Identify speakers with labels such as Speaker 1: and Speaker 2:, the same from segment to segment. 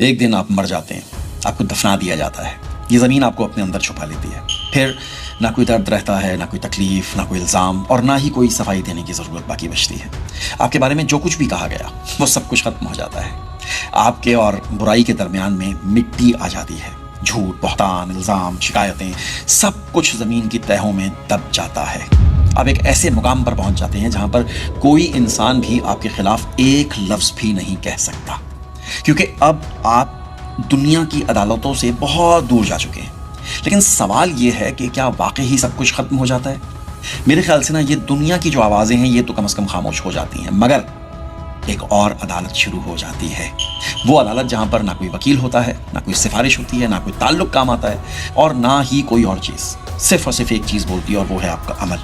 Speaker 1: ایک دن آپ مر جاتے ہیں، آپ کو دفنا دیا جاتا ہے، یہ زمین آپ کو اپنے اندر چھپا لیتی ہے، پھر نہ کوئی درد رہتا ہے، نہ کوئی تکلیف، نہ کوئی الزام، اور نہ ہی کوئی صفائی دینے کی ضرورت باقی بچتی ہے۔ آپ کے بارے میں جو کچھ بھی کہا گیا وہ سب کچھ ختم ہو جاتا ہے، آپ کے اور برائی کے درمیان میں مٹی آ جاتی ہے، جھوٹ، بہتان، الزام، شکایتیں، سب کچھ زمین کی تہوں میں دب جاتا ہے۔ آپ ایک ایسے مقام پر پہنچ جاتے ہیں جہاں پر کوئی انسان بھی آپ کے خلاف ایک لفظ بھی نہیں کہہ سکتا، کیونکہ اب آپ دنیا کی عدالتوں سے بہت دور جا چکے ہیں۔ لیکن سوال یہ ہے کہ کیا واقعی سب کچھ ختم ہو جاتا ہے؟ میرے خیال سے یہ دنیا کی جو آوازیں ہیں یہ تو کم از کم خاموش ہو جاتی ہیں، مگر ایک اور عدالت شروع ہو جاتی ہے، وہ عدالت جہاں پر نہ کوئی وکیل ہوتا ہے، نہ کوئی سفارش ہوتی ہے، نہ کوئی تعلق کام آتا ہے، اور نہ ہی کوئی اور چیز، صرف اور صرف ایک چیز بولتی ہے، اور وہ ہے آپ کا عمل۔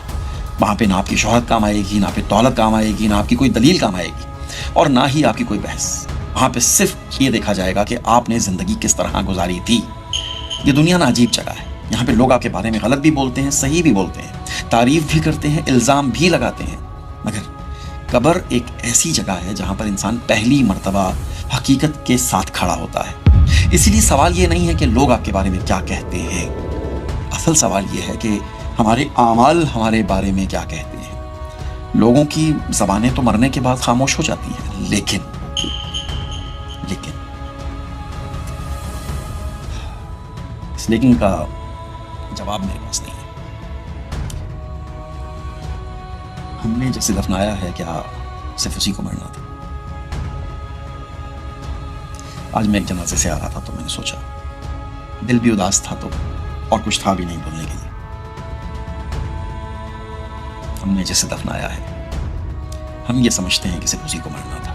Speaker 1: وہاں پہ نہ آپ کی شہرت کام آئے گی، نہ پہ دولت کام آئے گی، نہ آپ کی کوئی دلیل کام آئے گی، اور نہ ہی آپ کی کوئی بحث۔ وہاں پہ صرف یہ دیکھا جائے گا کہ آپ نے زندگی کس طرح گزاری تھی۔ یہ دنیا نا عجیب جگہ ہے، یہاں پہ لوگ آپ کے بارے میں غلط بھی بولتے ہیں، صحیح بھی بولتے ہیں، تعریف بھی کرتے ہیں، الزام بھی لگاتے ہیں، مگر قبر ایک ایسی جگہ ہے جہاں پر انسان پہلی مرتبہ حقیقت کے ساتھ کھڑا ہوتا ہے۔ اسی لیے سوال یہ نہیں ہے کہ لوگ آپ کے بارے میں کیا کہتے ہیں، اصل سوال یہ ہے کہ ہمارے اعمال ہمارے بارے میں کیا کہتے ہیں۔ لوگوں کی زبانیں تو مرنے کے بعد خاموش ہو جاتی ہیں، لیکن اس لیکن کا جواب میرے پاس نہیں ہے۔ ہم نے جسے دفنایا ہے، کیا صرف اسی کو مرنا تھا؟ آج میں ایک جنازے سے آ رہا تھا تو میں نے سوچا، دل بھی اداس تھا تو اور کچھ تھا بھی نہیں بولنے کے لیے۔ ہم نے جسے دفنایا ہے، ہم یہ سمجھتے ہیں کہ صرف اسی کو مرنا تھا۔